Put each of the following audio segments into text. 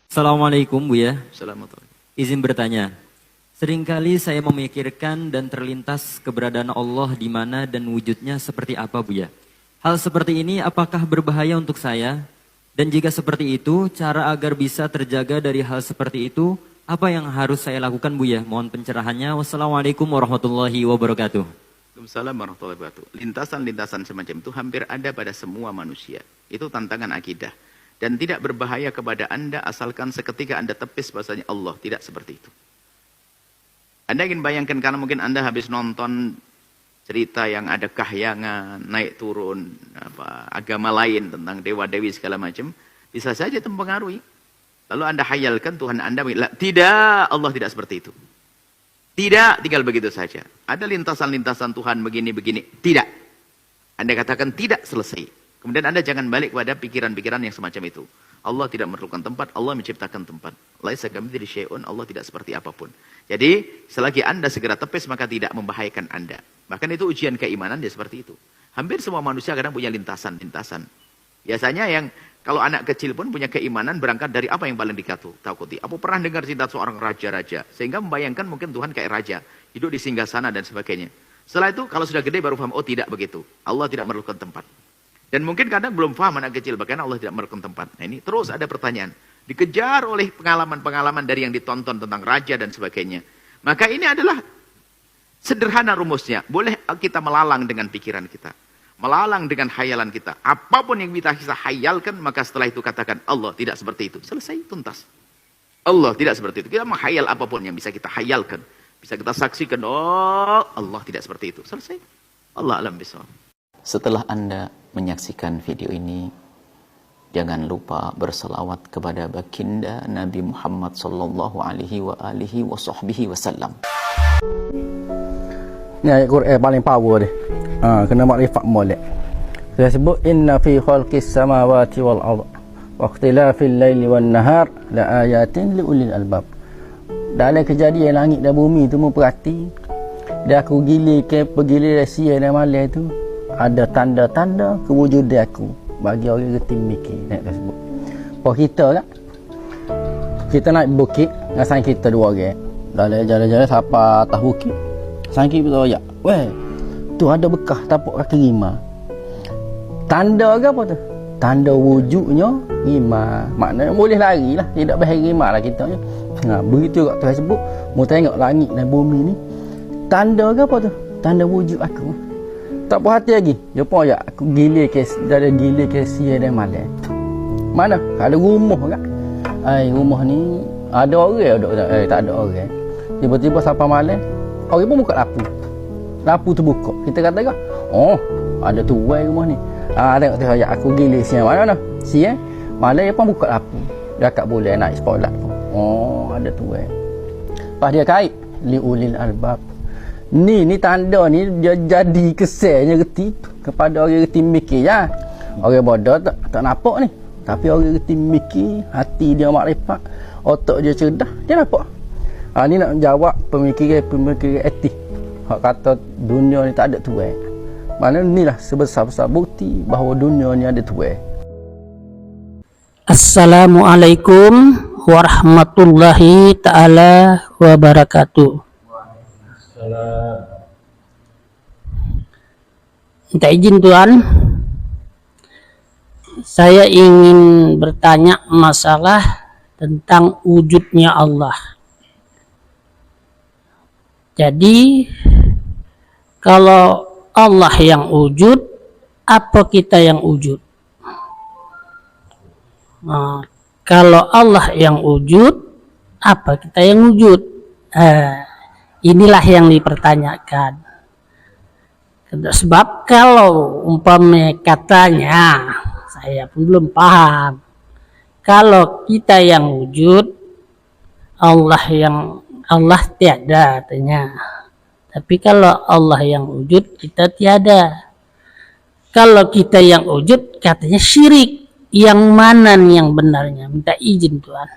Assalamualaikum Buya. Assalamualaikum. Izin bertanya. Seringkali saya memikirkan dan terlintas keberadaan Allah di mana dan wujudnya seperti apa Buya. Hal seperti ini apakah berbahaya untuk saya? Dan jika seperti itu, cara agar bisa terjaga dari hal seperti itu, apa yang harus saya lakukan Buya? Mohon pencerahannya. Wassalamualaikum warahmatullahi wabarakatuh. Waalaikumsalam warahmatullahi wabarakatuh. Lintasan-lintasan semacam itu hampir ada pada semua manusia. Itu tantangan akidah. Dan tidak berbahaya kepada Anda asalkan seketika Anda tepis bahasanya Allah. Tidak seperti itu. Anda ingin bayangkan karena mungkin Anda habis nonton cerita yang ada kahyangan, naik turun, agama lain tentang dewa-dewi segala macam. Bisa saja itu mempengaruhi. Lalu Anda hayalkan Tuhan Anda. Tidak, Allah tidak seperti itu. Tidak, tinggal begitu saja. Ada lintasan-lintasan Tuhan begini-begini. Tidak. Anda katakan tidak, selesai. Kemudian Anda jangan balik pada pikiran-pikiran yang semacam itu. Allah tidak memerlukan tempat, Allah menciptakan tempat. Laisa kamitslihi syai'un, Allah tidak seperti apapun. Jadi, selagi Anda segera tepis, maka tidak membahayakan Anda. Bahkan itu ujian keimanan dia seperti itu. Hampir semua manusia kadang punya lintasan-lintasan. Biasanya yang kalau anak kecil pun punya keimanan berangkat dari apa yang paling ditakuti. Aku pernah dengar cerita seorang raja-raja. Sehingga membayangkan mungkin Tuhan kayak raja. Hidup di singgasana dan sebagainya. Setelah itu kalau sudah gede baru paham, oh tidak begitu. Allah tidak memerlukan tempat. Dan mungkin kadang belum paham anak kecil, bahkan Allah tidak memerlukan tempat. Nah ini terus ada pertanyaan. Dikejar oleh pengalaman-pengalaman dari yang ditonton tentang raja dan sebagainya. Maka ini adalah sederhana rumusnya. Boleh kita melalang dengan pikiran kita. Melalang dengan hayalan kita. Apapun yang kita hayalkan, maka setelah itu katakan Allah tidak seperti itu. Selesai, tuntas. Allah tidak seperti itu. Kita menghayal apapun yang bisa kita hayalkan. Bisa kita saksikan, oh Allah tidak seperti itu. Selesai. Allah alam bisawab. Setelah Anda menyaksikan video ini, jangan lupa berselawat kepada baginda Nabi Muhammad sallallahu alaihi wasallam. Ni ayat Quran paling power dia. Kena makrifat molek. Dia sebut inna fi khalqis samawati wal ardh wa ikhtilafil laili wan nahar la ayatin li ulil albab. Dalam kejadian langit dan bumi tu memperhati. Dia aku gilir ke pergilir siang dan malam tu ada tanda-tanda kewujudan aku bagi orang yang reti mikir nak tersebut. Kalau kita kan kita naik bukit dengan sang kita dua orang. Dalam jalan-jalan siapa atas bukit. Sang kita bertanya, "Weh, tu ada bekas tapak kaki rimau." Tanda ke apa tu? Tanda wujudnya rimau. Maknanya boleh lari lah, tidak bahaya rimau lah kita ni. Begitu kat tersebut, mau tengok langit dan bumi ni. Tanda ke apa tu? Tanda wujud aku. Tak puas hati lagi. Jumpa ya aku gilir ke dari gilir ke siang dan malam. Mana? Ada rumah kan? Rumah ni ada orang tak ada orang. Tiba-tiba sampai malam, orang pun buka lapu. Lapu tu buka. Kita kata kan, oh, ada tuai rumah ni. Tengok tu ya aku gilir siang mana dah? Siang, malam dia pun buka lapu. Dia tak boleh naik sekolah tu. Oh, ada tuai. Pas dia kait liulil albab. Ni tanda ni dia jadi kesannya reti kepada orang reti mikir ya. Orang bodoh tak nampak ni. Tapi orang reti mikir, hati dia makrifat, otak dia cerdas, dia nampak. Ni nak jawab pemikiran etik. Hak kata dunia ni tak ada tuan. Mana inilah sebesar-besar bukti bahawa dunia ni ada tuan. Assalamualaikum warahmatullahi taala wabarakatuh. Minta izin Tuhan, saya ingin bertanya masalah tentang wujudnya Allah. Jadi kalau Allah yang wujud, apa kita yang wujud? Kalau Allah yang wujud, apa kita yang wujud? Inilah yang dipertanyakan. Sebab kalau umpamanya katanya, saya pun belum paham. Kalau kita yang wujud, Allah tiada katanya. Tapi kalau Allah yang wujud, kita tiada. Kalau kita yang wujud, katanya syirik. Yang mana nih yang benarnya? Minta izin Tuhan.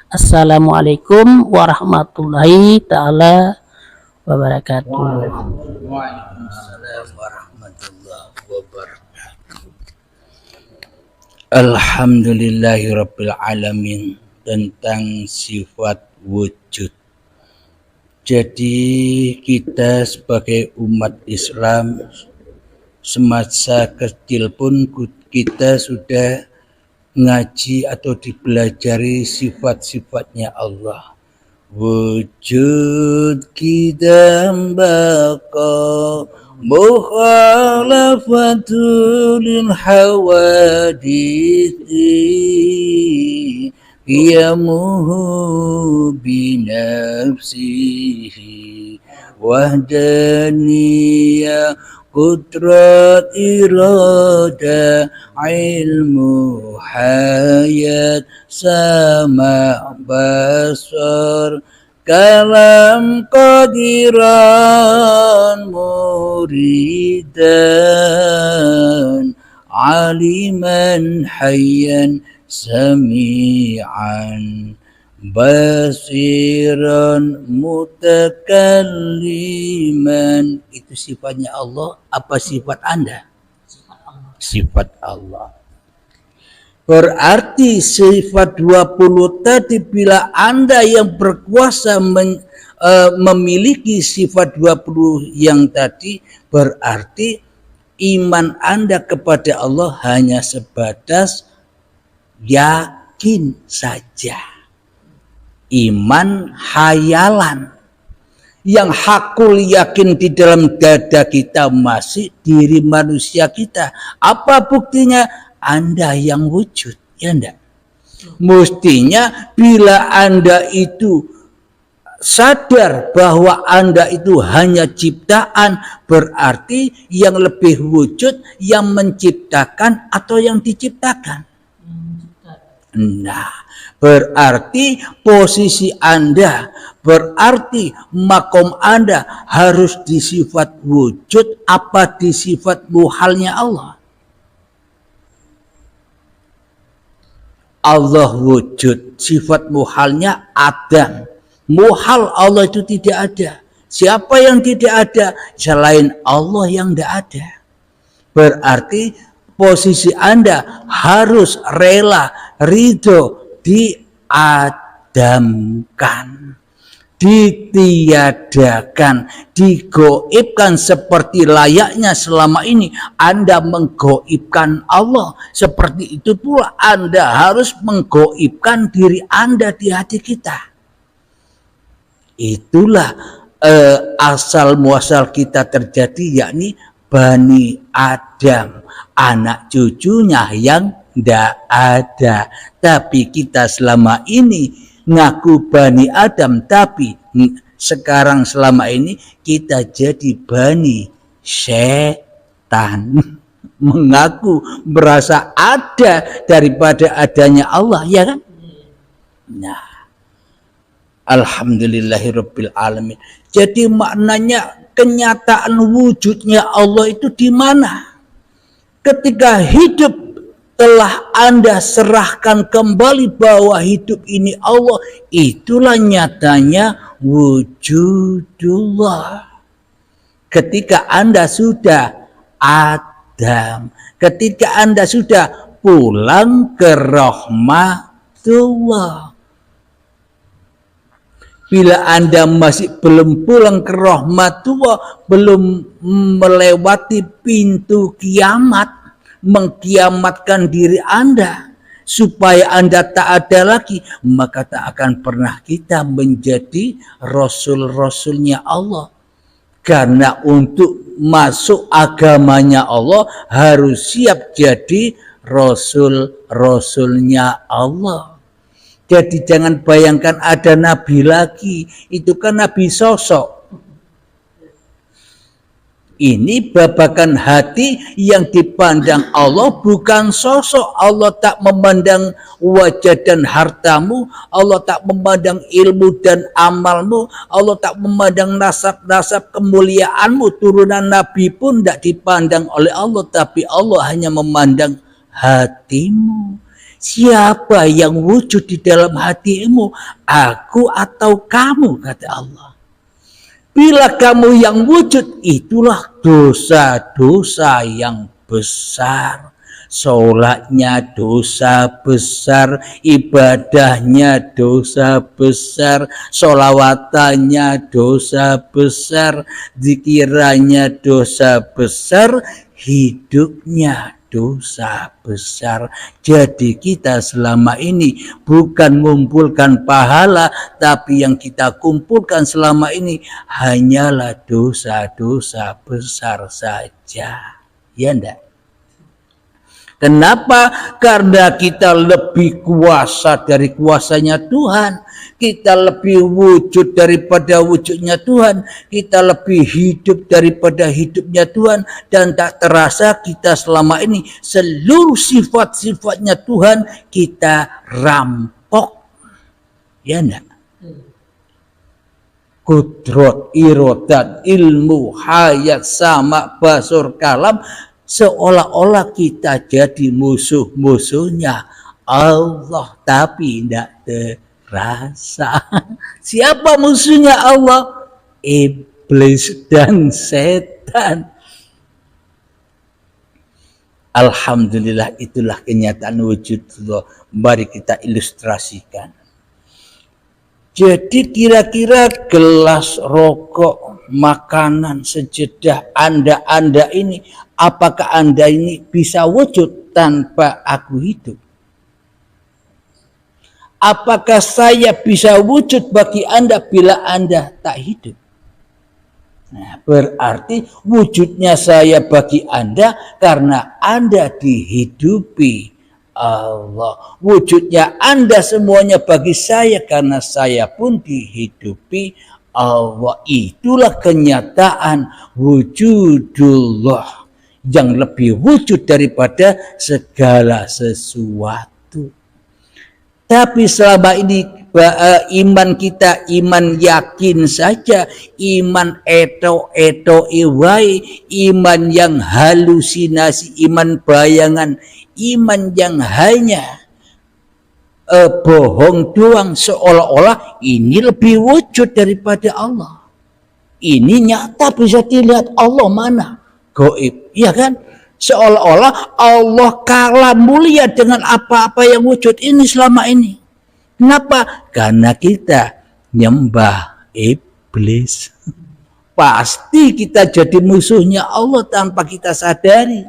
Assalamualaikum warahmatullahi ta'ala wabarakatuh. Waalaikumsalam warahmatullahi wabarakatuh. Alhamdulillahi rabbil alamin. tentang sifat wujud. Jadi kita sebagai umat Islam semasa kecil pun kita sudah ngaji atau dipelajari sifat-sifatnya Allah. Wujud kidam baqa mukhalafatul hawadithi qiyamuhu binafsihi wahdaniyah qudrat irada ilmu hayat sama basar kalam qadiran muridan aliman hayyan sami'an basiran mutakalliman. Itu sifatnya Allah. Apa sifat Anda? Sifat Allah. Berarti sifat 20 tadi, bila Anda yang berkuasa memiliki sifat 20 yang tadi, berarti iman Anda kepada Allah hanya sebatas yakin saja. Iman hayalan. Yang hakul yakin di dalam dada kita masih diri manusia kita. Apa buktinya? Anda yang wujud, ya enggak? Mestinya bila Anda itu sadar bahwa Anda itu hanya ciptaan, berarti yang lebih wujud yang menciptakan atau yang diciptakan. Nah, berarti posisi Anda, berarti makom Anda harus di sifat wujud apa di sifat muhalnya Allah? Allah wujud, sifat muhalnya Adam. Muhal Allah itu tidak ada. Siapa yang tidak ada? Selain Allah yang tidak ada. Berarti posisi Anda harus rela, ridho, diadamkan, ditiadakan, digoibkan seperti layaknya selama ini Anda menggoibkan Allah. Seperti itu pula Anda harus menggoibkan diri Anda di hati kita. Itulah asal muasal kita terjadi, yakni Bani Adam, anak cucunya yang tidak ada. Tapi kita selama ini ngaku Bani Adam, tapi sekarang selama ini kita jadi Bani Setan. Mengaku berasa ada daripada adanya Allah, ya kan? Nah, alhamdulillahirabbil alamin. Jadi maknanya kenyataan wujudnya Allah itu di mana? Ketika hidup telah Anda serahkan kembali bahwa hidup ini Allah, itulah nyatanya wujudullah. Ketika Anda sudah Adam, ketika Anda sudah pulang ke rahmatullah. Bila Anda masih belum pulang ke rahmatullah, belum melewati pintu kiamat, mengkiamatkan diri Anda supaya Anda tak ada lagi, maka tak akan pernah kita menjadi rasul-rasulnya Allah. Karena untuk masuk agamanya Allah harus siap jadi rasul-rasulnya Allah. Jadi jangan bayangkan ada nabi lagi, itu kan nabi sosok. Ini babakan hati yang dipandang Allah bukan sosok. Allah tak memandang wajah dan hartamu, Allah tak memandang ilmu dan amalmu, Allah tak memandang nasab-nasab kemuliaanmu. Turunan nabi pun tidak dipandang oleh Allah, tapi Allah hanya memandang hatimu. Siapa yang wujud di dalam hatimu? Aku atau kamu, kata Allah. Bila kamu yang wujud, itulah dosa-dosa yang besar. Sholatnya dosa besar, ibadahnya dosa besar, sholawatannya dosa besar, zikirannya dosa besar, hidupnya dosa besar. Jadi kita selama ini bukan mengumpulkan pahala, tapi yang kita kumpulkan selama ini hanyalah dosa-dosa besar saja. Ya enggak? Kenapa? Karena kita lebih kuasa dari kuasanya Tuhan. Kita lebih wujud daripada wujudnya Tuhan. Kita lebih hidup daripada hidupnya Tuhan. Dan tak terasa kita selama ini seluruh sifat-sifatnya Tuhan kita rampok. Ya enggak? Kudrot, irodat, ilmu, hayat, sama, basur, kalam. Seolah-olah kita jadi musuh-musuhnya Allah, tapi tidak terasa. Siapa musuhnya Allah? Iblis dan setan. Alhamdulillah, itulah kenyataan wujud Allah. Mari kita ilustrasikan. Jadi kira-kira gelas rokok, makanan, sejedah Anda ini, apakah Anda ini bisa wujud tanpa aku hidup? Apakah saya bisa wujud bagi Anda bila Anda tak hidup? Nah, berarti wujudnya saya bagi Anda karena Anda dihidupi Allah. Wujudnya Anda semuanya bagi saya karena saya pun dihidupi Allah. Itulah kenyataan wujudullah yang lebih wujud daripada segala sesuatu. Tapi selama ini iman kita iman yakin saja, iman eto iwai, iman yang halusinasi, iman bayangan, iman yang hanya bohong doang, seolah-olah ini lebih wujud daripada Allah. Ini nyata bisa dilihat, Allah mana? Gaib, ya kan? Seolah-olah Allah kalah mulia dengan apa-apa yang wujud ini selama ini. Kenapa? Karena kita nyembah iblis. Pasti kita jadi musuhnya Allah tanpa kita sadari.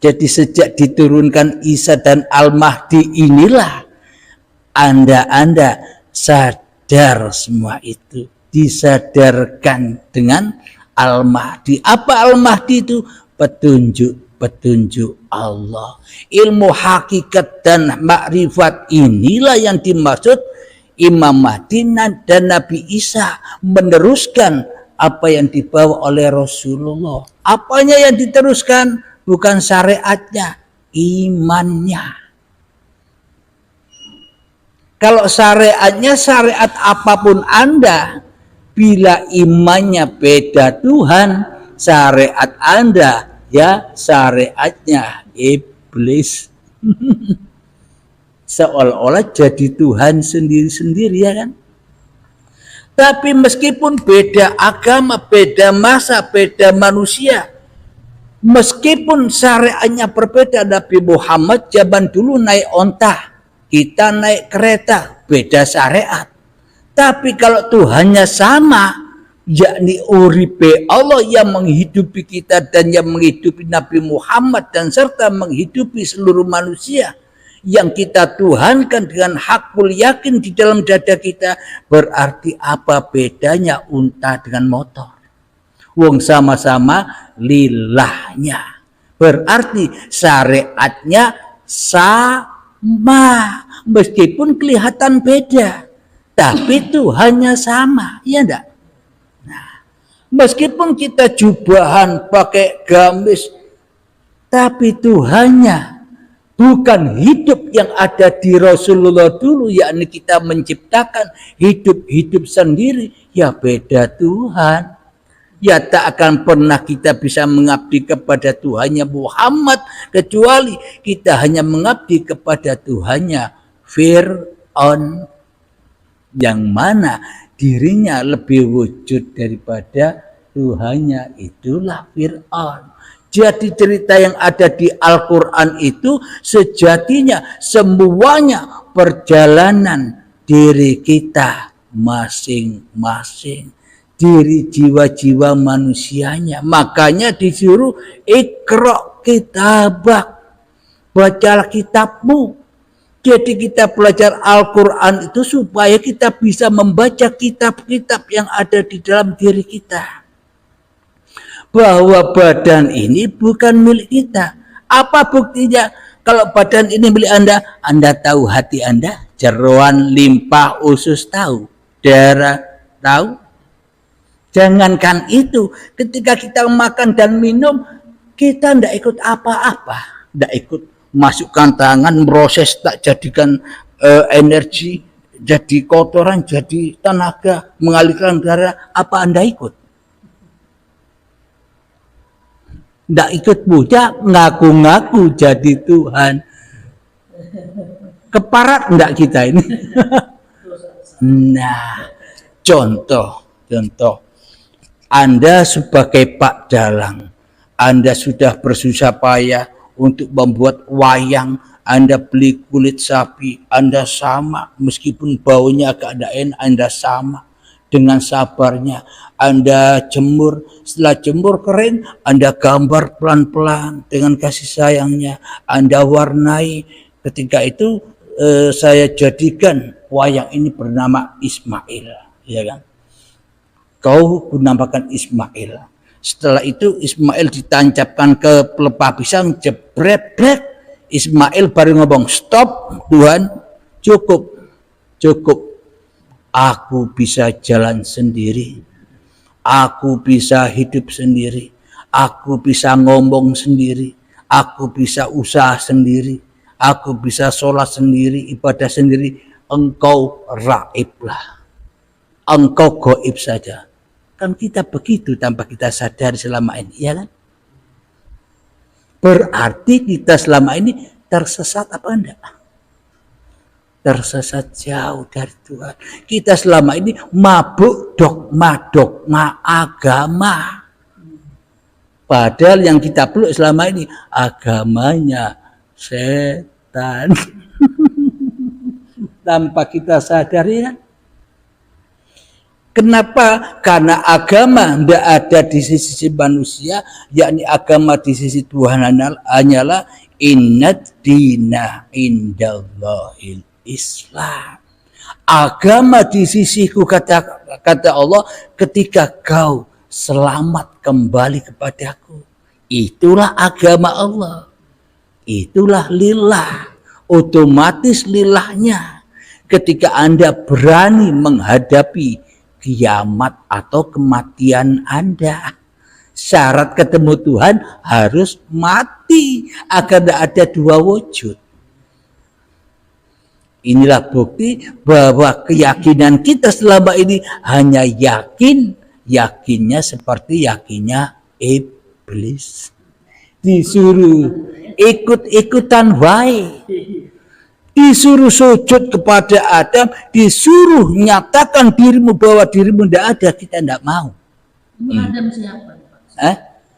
Jadi sejak diturunkan Isa dan Al-Mahdi inilah Anda sadar semua itu. Disadarkan dengan Al-Mahdi. Apa Al-Mahdi itu? Petunjuk Allah. Ilmu hakikat dan makrifat inilah yang dimaksud Imam Mahdi dan Nabi Isa meneruskan apa yang dibawa oleh Rasulullah. Apanya yang diteruskan? Bukan syariatnya, imannya. Kalau syariatnya, syariat apapun Anda, bila imannya beda Tuhan, syariat Anda ya syariatnya iblis. Seolah-olah jadi Tuhan sendiri-sendiri, ya kan? Tapi meskipun beda agama, beda masa, beda manusia, meskipun syariatnya berbeda, Nabi Muhammad zaman dulu naik onta, kita naik kereta, beda syariat. Tapi kalau Tuhannya sama, yakni uripe Allah yang menghidupi kita dan yang menghidupi Nabi Muhammad dan serta menghidupi seluruh manusia yang kita tuhankan dengan hakul yakin di dalam dada kita, berarti apa bedanya unta dengan motor? Wong sama-sama lillahnya. Berarti syariatnya sama, meskipun kelihatan beda, tapi Tuhannya sama, ya enggak? Meskipun kita jubahan pakai gamis, tapi Tuhannya bukan hidup yang ada di Rasulullah dulu, yakni kita menciptakan hidup-hidup sendiri, ya beda Tuhan. Ya tak akan pernah kita bisa mengabdi kepada Tuhannya Muhammad, kecuali kita hanya mengabdi kepada Tuhannya Fir'aun, yang mana dirinya lebih wujud daripada Tuhannya, itulah Fir'aun. Jadi cerita yang ada di Al-Quran itu sejatinya semuanya perjalanan diri kita masing-masing, diri jiwa-jiwa manusianya. Makanya disuruh Iqra kitabak, bacalah kitabmu. Jadi kita belajar Al-Quran itu supaya kita bisa membaca kitab-kitab yang ada di dalam diri kita. Bahwa badan ini bukan milik kita. Apa buktinya? Kalau badan ini milik Anda tahu hati Anda, jeroan, limpa, usus tahu, darah tahu. Jangankan itu, ketika kita makan dan minum, kita tidak ikut apa-apa, tidak ikut masukkan tangan, proses, tak jadikan energi, jadi kotoran, jadi tenaga, mengalirkan darah, apa Anda ikut? Tidak ikut puja, ngaku-ngaku jadi Tuhan. Keparat enggak kita ini? Nah, contoh. Anda sebagai Pak Dalang, Anda sudah bersusah payah untuk membuat wayang, Anda beli kulit sapi, Anda sama, meskipun baunya agak tidak enak, Anda sama. Dengan sabarnya Anda jemur, setelah jemur kering Anda gambar pelan-pelan dengan kasih sayangnya, Anda warnai. Ketika itu saya jadikan wayang ini bernama Ismail, ya kan? Kau namakan Ismail. Setelah itu Ismail ditancapkan ke pelepah pisang, jebret, Ismail baru ngomong, stop Tuhan, cukup. Aku bisa jalan sendiri, aku bisa hidup sendiri, aku bisa ngomong sendiri, aku bisa usaha sendiri, aku bisa sholat sendiri, ibadah sendiri. Engkau raiblah, engkau gaib saja. Kan kita begitu tanpa kita sadar selama ini, ya kan? Berarti kita selama ini tersesat apa enggak? Tersesat jauh dari Tuhan. Kita selama ini mabuk dogma agama. Padahal yang kita peluk selama ini agamanya setan. Tanpa kita sadari, ya. Kenapa? Karena agama tidak ada di sisi manusia, yakni agama di sisi Tuhan hanyalah innad dina indallahil Islam. Agama di sisiku, kata Allah, ketika kau selamat kembali kepadaku. Itulah agama Allah. Itulah lillah. Otomatis lillahnya. Ketika Anda berani menghadapi kiamat atau kematian Anda. Syarat ketemu Tuhan harus mati agar tidak ada dua wujud. Inilah bukti bahwa keyakinan kita selama ini hanya yakinnya seperti yakinnya iblis. Disuruh ikut-ikutan wae. Disuruh sujud kepada Adam, disuruh nyatakan dirimu bahwa dirimu tidak ada, kita tidak mau. Adam siapa?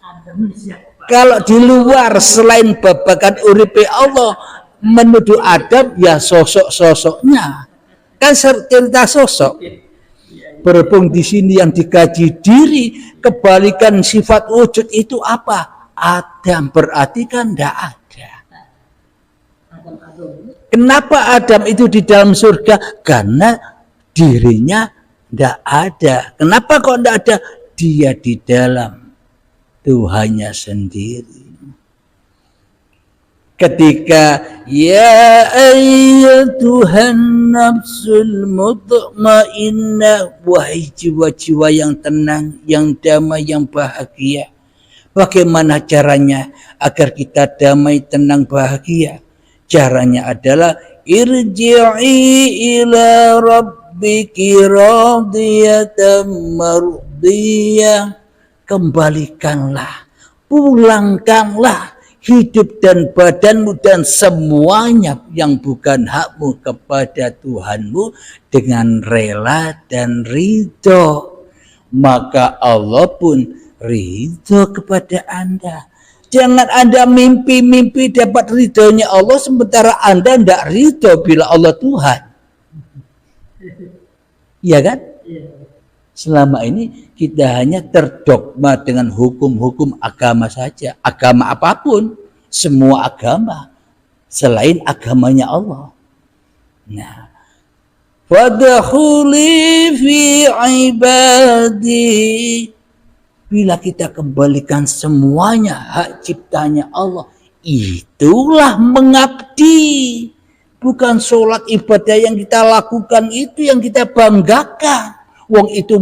Adam siapa? Kalau di luar selain babakan uripe Allah, menuduh Adam ya sosok-sosoknya. Kan cerita sosok. Berhubung di sini yang dikaji diri, kebalikan sifat wujud itu apa? Adam, berarti kan tidak ada. Kenapa Adam itu di dalam surga? Karena dirinya tidak ada. Kenapa kok tidak ada? Dia di dalam Tuhannya sendiri. Ketika ya ayyatuhan nafsul mutmainnah, wahai jiwa-jiwa yang tenang, yang damai, yang bahagia. Bagaimana caranya agar kita damai, tenang, bahagia? Caranya adalah irji'i ila rabbiki radiyatan mardiyah. Kembalikanlah, pulangkanlah hidup dan badanmu dan semuanya yang bukan hakmu kepada Tuhanmu dengan rela dan ridho. Maka Allah pun ridho kepada Anda. Jangan Anda mimpi-mimpi dapat ridhonya Allah sementara Anda tidak ridho bila Allah Tuhan. Iya kan? Selama ini kita hanya terdogma dengan hukum-hukum agama saja. Agama apapun, semua agama selain agamanya Allah. Nah, fadkhuli fi ibadi. Bila kita kembalikan semuanya hak ciptanya Allah, itulah mengabdi. Bukan sholat ibadah yang kita lakukan itu yang kita banggakan. Wong itu